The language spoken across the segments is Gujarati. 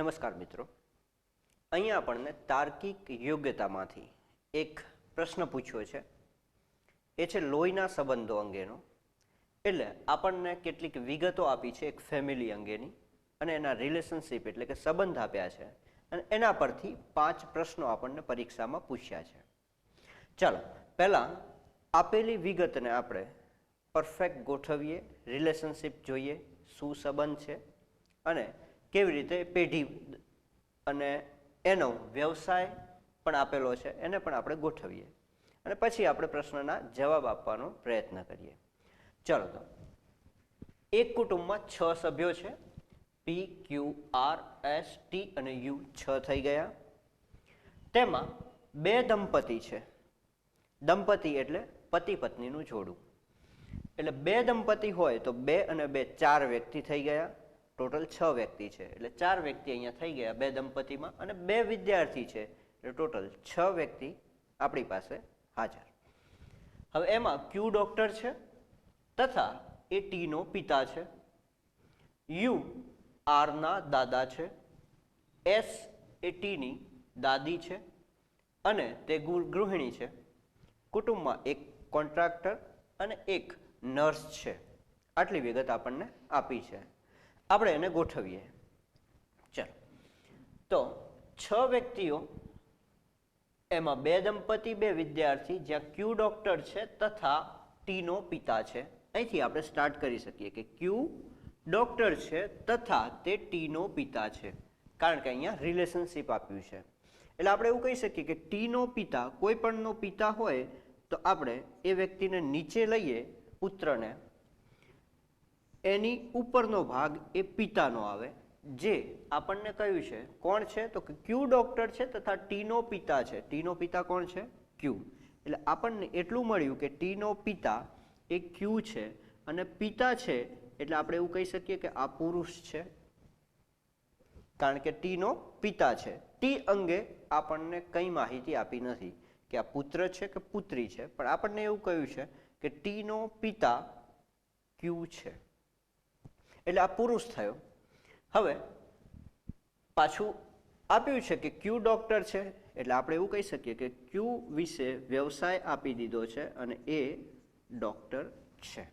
નમસ્કાર મિત્રો, અહીંયા આપણને તાર્કિક યોગ્યતામાંથી એક પ્રશ્ન પૂછ્યો છે. એ છે લોહીના સંબંધો અંગેનો. એટલે આપણને કેટલીક વિગતો આપી છે એક ફેમિલી અંગેની અને એના રિલેશનશિપ એટલે કે સંબંધ આપ્યા છે અને એના પરથી 5 પ્રશ્નો આપણને પરીક્ષામાં પૂછ્યા છે. ચાલો પહેલાં આપેલી વિગતને આપણે પરફેક્ટ ગોઠવીએ, રિલેશનશિપ જોઈએ, શું સંબંધ છે અને કેવી રીતે પેઢી અને એનો વ્યવસાય પણ આપેલો છે એને પણ આપણે ગોઠવીએ અને પછી આપણે પ્રશ્નના જવાબ આપવાનો પ્રયત્ન કરીએ. ચાલો તો એક કુટુંબમાં 6 સભ્યો છે. પી, ક્યુ, આર, એસ, ટી અને યુ 6 થઈ ગયા. તેમાં 2 દંપતી છે. દંપતી એટલે પતિ પત્નીનું જોડું. એટલે 2 દંપતી હોય તો 2 અને 2 4 વ્યક્તિ થઈ ગયા. ટોટલ 6 વ્યક્તિ છે એટલે 4 વ્યક્તિ અહીંયા થઈ ગયા 2 દંપતીમાં અને 2 વિદ્યાર્થી છે એટલે ટોટલ 6 વ્યક્તિ આપણી પાસે હાજર. હવે એમાં ક્યુ ડોક્ટર છે તથા એ ટીનો પિતા છે. યુ આરના દાદા છે. એસ એ ટીની દાદી છે અને તે ગૃહિણી છે. કુટુંબમાં એક કોન્ટ્રાક્ટર અને એક નર્સ છે. આટલી વિગત આપણને આપી છે. આપણે એને ગોઠવીએ. ચાલો તો 6 વ્યક્તિઓ, એમાં 2 દંપતી 2 વિદ્યાર્થી, જ્યાં ક્યુ ડોક્ટર છે તથા ટીનો પિતા છે. અહીંથી આપણે સ્ટાર્ટ કરી શકીએ કે ક્યુ ડોક્ટર છે તથા તે ટીનો પિતા છે, કારણ કે અહીંયા રિલેશનશિપ આપ્યું છે. એટલે આપણે એવું કહી શકીએ કે ટીનો પિતા, કોઈ પણનો પિતા હોય તો આપણે એ વ્યક્તિને નીચે લઈએ, પુત્રને, એની ઉપરનો ભાગ એ પિતાનો આવે, જે આપણને કહ્યું છે કોણ છે તો કે ક્યુ ડોક્ટર છે તથા ટીનો પિતા છે. ટીનો પિતા કોણ છે? ક્યુ. એટલે આપણને એટલું મળ્યું કે ટીનો પિતા એ ક્યુ છે અને પિતા છે એટલે આપણે એવું કહી શકીએ કે આ પુરુષ છે, કારણ કે ટીનો પિતા છે. ટી અંગે આપણને કંઈ માહિતી આપી નથી કે આ પુત્ર છે કે પુત્રી છે, પણ આપણને એવું કહ્યું છે કે ટીનો પિતા ક્યુ છે એટલે આ પુરુષ થયો. હવે પાછું આપ્યું છે કે ક્યુ ડોક્ટર છે એટલે આપણે એવું કહી શકીએ કે ક્યુ વિશે વ્યવસાય આપી દીધો છે અને એ ડોક્ટર છે.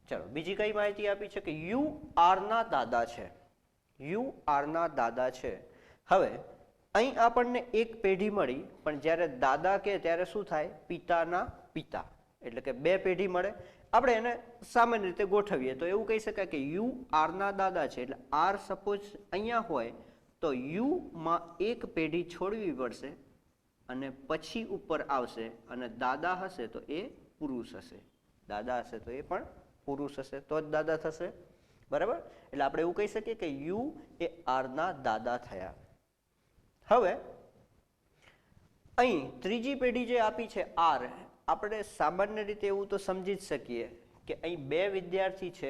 ચાલો બીજી કઈ માહિતી આપી છે કે યુ આરના દાદા છે. યુ આરના દાદા છે. હવે અહીં આપણને એક પેઢી મળી, પણ જ્યારે દાદા કે ત્યારે શું થાય? પિતાના પિતા, એટલે કે 2 પેઢી મળે. આપણે એને સામાન્ય રીતે ગોઠવીએ તો એવું કહી શકાય કે યુ આરના દાદા છે એટલે આર સપોઝ અહીંયા હોય તો યુમાં એક પેઢી છોડવી પડશે અને પછી ઉપર આવશે અને દાદા હશે તો એ પુરુષ હશે. દાદા હશે તો એ પણ પુરુષ હશે, તો જ દાદા થશે. બરાબર? એટલે આપણે એવું કહી શકીએ કે યુ એ આરના દાદા થયા. હવે અહીં ત્રીજી પેઢી જે આપી છે આર, આપણે સામાન્ય રીતે એવું તો સમજી જ શકીએ કે અહીં 2 વિદ્યાર્થી છે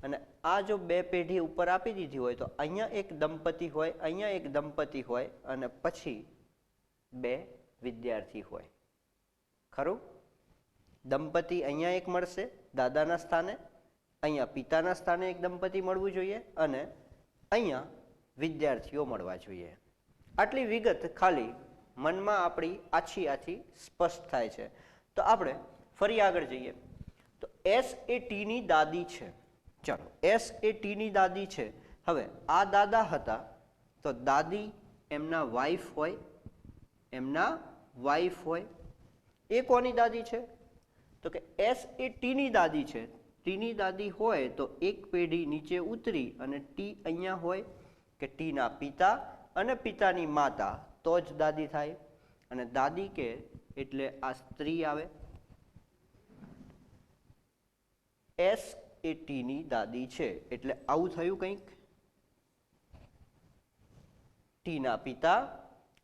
અને આ જો 2 પેઢી ઉપર આપી દીધી હોય તો અહીંયા એક દંપતી હોય, અહીંયા એક દંપતી હોય અને પછી 2 વિદ્યાર્થી હોય. ખરું? દંપતી અહીંયા એક મળશે દાદાના સ્થાને, અહીંયા પિતાના સ્થાને એક દંપતી મળવું જોઈએ અને અહીંયા વિદ્યાર્થીઓ મળવા જોઈએ. આટલી વિગત ખાલી મનમાં આપણી આછી સ્પષ્ટ થાય છે. તો આપણે ફરી આગળ જઈએ તો એસ એ ટીની દાદી છે. ચાલો, એસ એ ટીની દાદી છે. હવે આ દાદા હતા તો દાદી એમના વાઈફ હોય, એમના વાઈફ હોય. એ કોની દાદી છે તો કે એસ એ ટીની દાદી છે. ટીની દાદી હોય તો એક પેઢી નીચે ઉતરી અને ટી અહીંયા હોય કે ટીના પિતા અને પિતાની માતા, તો જ દાદી થાય. અને દાદી કે એટલે આ સ્ત્રી આવે. એસ એ ટીની દાદી છે એટલે આવું થયું કંઈક. ટીના પિતા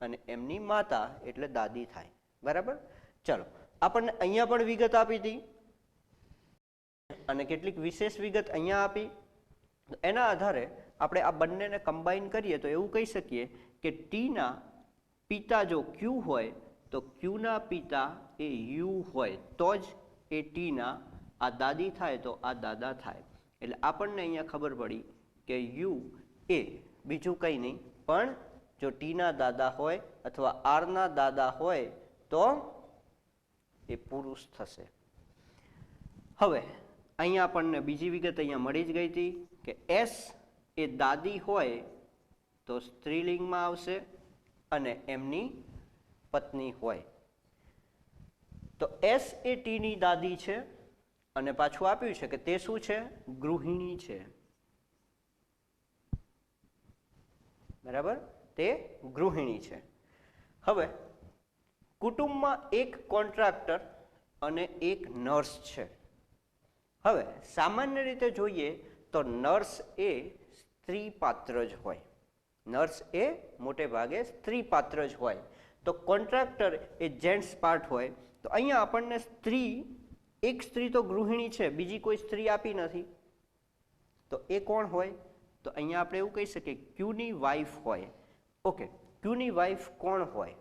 અને એમની માતા એટલે દાદી થાય. બરાબર? ચલો, આપણને અહીંયા પણ વિગત આપી હતી અને કેટલીક વિશેષ વિગત અહીંયા આપી. એના આધારે આપણે આ બંનેને કમ્બાઈન કરીએ તો એવું કહી શકીએ કે ટીના પિતા જો ક્યુ હોય તો ક્યુના પિતા એ યુ હોય તો જ એ ટીના આ દાદી થાય તો આ દાદા થાય. એટલે આપણને અહીંયા ખબર પડી કે યુ એ બીજું કંઈ નહીં, પણ જો ટીના દાદા હોય અથવા આરના દાદા હોય તો એ પુરુષ થશે. હવે અહીંયા આપણને બીજી વિગત અહીંયા મળી જ ગઈ હતી કે એસ એ દાદી હોય તો સ્ત્રીલિંગમાં આવશે અને એમની પત્ની હોય. તો એસ એ ટીની દાદી છે અને પાછું આપ્યું છે કે તે શું છે? ગૃહિણી છે. બરાબર, તે ગૃહિણી છે. હવે કુટુંબમાં એક કોન્ટ્રાક્ટર અને એક નર્સ છે. હવે સામાન્ય રીતે જોઈએ તો નર્સ એ સ્ત્રી પાત્ર જ હોય. નર્સ એ મોટે ભાગે સ્ત્રી પાત્ર જ હોય. તો કોન્ટ્રાક્ટર એ જેન્ટ્સ પાર્ટ હોય. તો અહીંયા આપણને સ્ત્રી, એક સ્ત્રી તો ગૃહિણી છે, બીજી કોઈ સ્ત્રી આપી નથી. તો એ કોણ હોય? તો અહીંયા આપણે એવું કહી શકીએ ક્યુની વાઇફ હોય. ઓકે, ક્યુની વાઇફ કોણ હોય?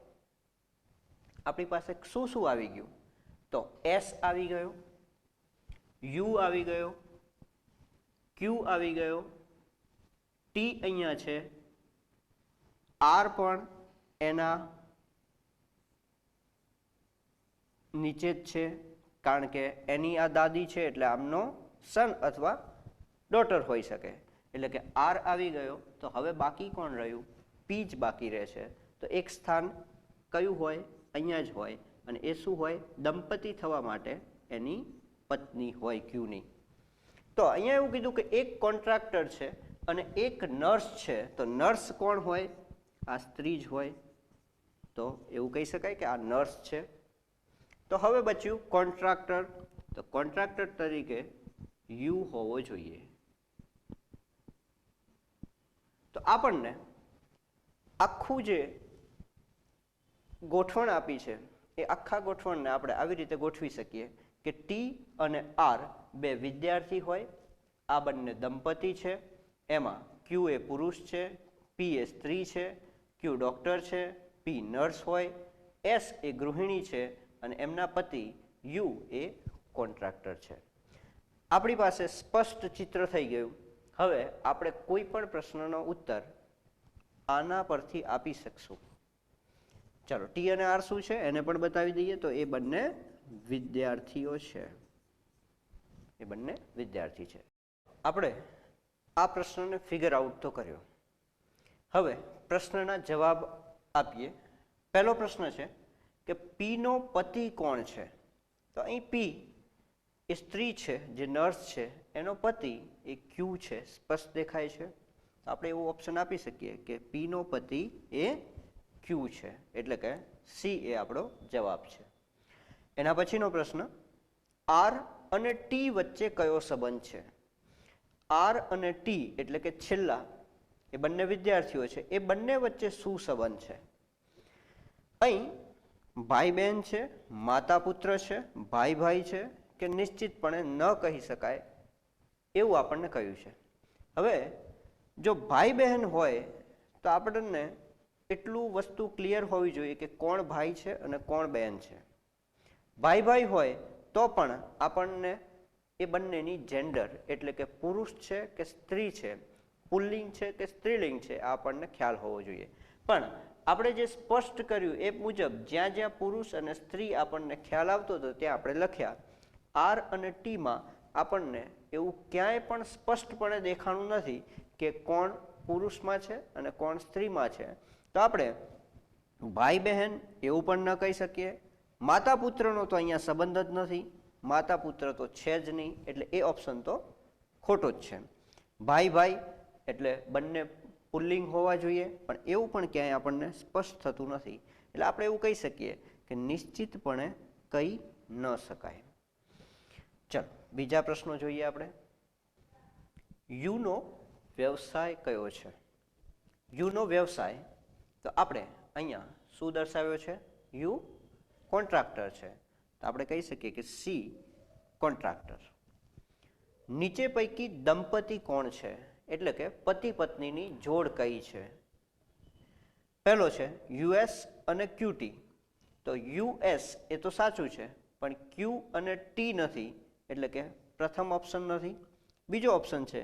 આપણી પાસે શું શું આવી ગયું? તો એસ આવી ગયો, યુ આવી ગયો, ક્યુ આવી ગયો, ટી અહીંયા છે, આર પણ એના નીચે જ છે કારણ કે એની આ દાદી છે એટલે આમનો સન અથવા ડોટર હોઈ શકે. એટલે કે આર આવી ગયો. તો હવે બાકી કોણ રહ્યું? પી જ બાકી રહે છે. તો એક સ્થાન કયું હોય? અહીંયા જ હોય. અને એ શું હોય? દંપતી થવા માટે એની પત્ની હોય ક્યુની. તો અહીંયા એવું કીધું કે એક કોન્ટ્રાક્ટર છે અને એક નર્સ છે. તો નર્સ કોણ હોય? આ સ્ત્રી જ હોય. તો એવું કહી શકાય કે આ નર્સ છે. તો હવે બચ્યું કોન્ટ્રાક્ટર. તો કોન્ટ્રાક્ટર તરીકે યુ હોવો જોઈએ. તો આપણને આખું જે ગોઠવણ આપી છે એ આખા ગોઠવણને આપણે આવી રીતે ગોઠવી શકીએ કે ટી અને આર બે વિદ્યાર્થી હોય, આ બંને દંપતી છે, એમાં ક્યુ એ પુરુષ છે, પી એ સ્ત્રી છે, ક્યુ ડોક્ટર છે, પી નર્સ હોય, એસ એ ગૃહિણી છે અને એમના પતિ યુ એ કોન્ટ્રાક્ટર છે. આપણી પાસે સ્પષ્ટ ચિત્ર થઈ ગયું. હવે આપણે કોઈ પણ પ્રશ્નનો ઉત્તર આના પરથી આપી શકશું. ચાલો, ટી અને આર શું છે એને પણ બતાવી દઈએ. તો એ બંને વિદ્યાર્થીઓ છે. એ બંને વિદ્યાર્થી છે. આપણે આ પ્રશ્નને ફિગર આઉટ તો કર્યો. હવે પ્રશ્નના જવાબ આપીએ. પહેલો પ્રશ્ન છે કે પી નો પતિ કોણ છે? તો અહીં પી એ સ્ત્રી છે જે નર્સ છે, એનો પતિ એ ક્યુ છે. સ્પષ્ટ દેખાય છે. આપણે એવું ઓપ્શન આપી શકીએ કે પી નો પતિ એ ક્યુ છે. એટલે કે સી એ આપણો જવાબ છે. એના પછીનો પ્રશ્ન, આર અને ટી વચ્ચે કયો સંબંધ છે? આર અને ટી એટલે કે છેલ્લા એ બંને વિદ્યાર્થીઓ છે. એ બંને વચ્ચે શું સંબંધ છે? અહીં ભાઈ બહેન છે, માતા પુત્ર છે, ભાઈ ભાઈ છે કે નિશ્ચિતપણે ન કહી શકાય એવું આપણને કહ્યું છે. હવે જો ભાઈ બહેન હોય તો આપણને એટલું વસ્તુ ક્લિયર હોવી જોઈએ કે કોણ ભાઈ છે અને કોણ બહેન છે. ભાઈ ભાઈ હોય તો પણ આપણને એ બંનેની જેન્ડર એટલે કે પુરુષ છે કે સ્ત્રી છે, પુલ્લિંગ છે કે સ્ત્રીલિંગ છે, આ આપણને ખ્યાલ હોવો જોઈએ. પણ આપણે જે સ્પષ્ટ કર્યું એ મુજબ જ્યાં જ્યાં પુરુષ અને સ્ત્રી આપણને ખ્યાલ આવતો હતો ત્યાં આપણે લખ્યા. આર અને ટીમાં આપણને એવું ક્યાંય પણ સ્પષ્ટપણે દેખાણું નથી કે કોણ પુરુષમાં છે અને કોણ સ્ત્રીમાં છે. તો આપણે ભાઈ બહેન એવું પણ ન કહી શકીએ. માતા પુત્રનો તો અહીંયા સંબંધ જ નથી, માતા પુત્ર તો છે જ નહીં, એટલે એ ઓપ્શન તો ખોટો જ છે. ભાઈ ભાઈ એટલે બંને પુલ્લિંગ હોવા જોઈએ, પણ એવું પણ ક્યાંય આપણને સ્પષ્ટ થતું નથી. એટલે આપણે એવું કહી શકીએ કે નિશ્ચિતપણે કહી ન શકાય. ચલો બીજા પ્રશ્નો જોઈએ આપણે. યુનો વ્યવસાય કયો છે? યુનો વ્યવસાય તો આપણે અહીંયા શું દર્શાવ્યો છે? યુ કોન્ટ્રાક્ટર છે. તો આપણે કહી શકીએ કે સી કોન્ટ્રાક્ટર. નીચે પૈકી દંપતી કોણ છે? એટલે કે પતિ પત્નીની જોડ કઈ છે? પહેલો છે યુએસ અને ક્યુટી. તો યુએસ એ તો સાચું છે, પણ ક્યુ અને ટી નથી, એટલે કે પ્રથમ ઓપ્શન નથી. બીજો ઓપ્શન છે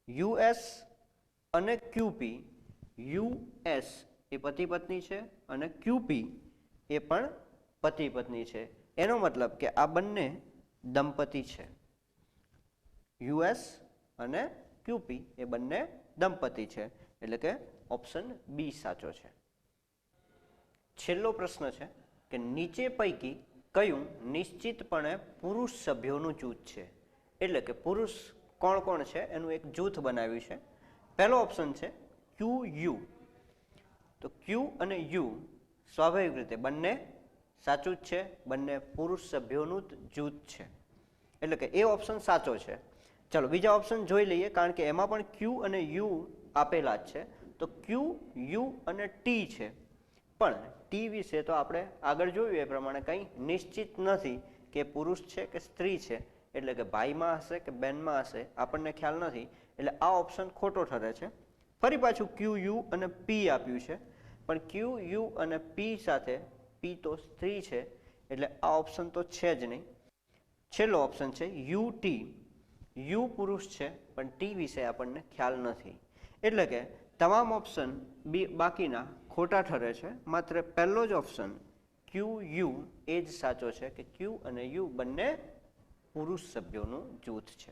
યુએસ અને ક્યુપી. યુએસ એ પતિ પત્ની છે અને ક્યુપી એ પણ પતિ પત્ની છે. એનો મતલબ કે આ બંને દંપતી છે. યુએસ અને ક્યુપી એ બંને દંપતી છે, એટલે કે ઓપ્શન બી સાચો છે. છેલ્લો પ્રશ્ન છે કે નીચે પૈકી કયું નિશ્ચિતપણે પુરુષ સભ્યોનું જૂથ છે? એટલે કે પુરુષ કોણ કોણ છે એનું એક જૂથ બનાવ્યું છે. પહેલો ઓપ્શન છે ક્યુ યુ. તો ક્યુ અને યુ સ્વાભાવિક રીતે બંને સાચું જ છે, બંને પુરુષ સભ્યોનું જ જૂથ છે, એટલે કે એ ઓપ્શન સાચો છે. ચાલો બીજા ઓપ્શન જોઈ લઈએ, કારણ કે એમાં પણ ક્યુ અને યુ આપેલા જ છે. તો ક્યુ યુ અને ટી છે, પણ ટી વિશે તો આપણે આગળ જોયું એ પ્રમાણે કંઈ નિશ્ચિત નથી કે પુરુષ છે કે સ્ત્રી છે, એટલે કે ભાઈમાં હશે કે બહેનમાં હશે આપણને ખ્યાલ નથી, એટલે આ ઓપ્શન ખોટો ઠરે છે. ફરી પાછું ક્યુ યુ અને પી આપ્યું છે, પણ ક્યુ યુ અને પી સાથે પી તો સ્ત્રી છે, એટલે આ ઓપ્શન તો છે જ નહીં. છેલ્લો ઓપ્શન છે યુ ટી. યુ પુરુષ છે પણ ટી વિશે આપણને ખ્યાલ નથી, એટલે કે તમામ ઓપ્શન બાકીના ખોટા ઠરે છે. માત્ર પહેલો જ ઓપ્શન ક્યુ યુ એ જ સાચો છે કે ક્યુ અને યુ બંને પુરુષ સભ્યોનું જૂથ છે.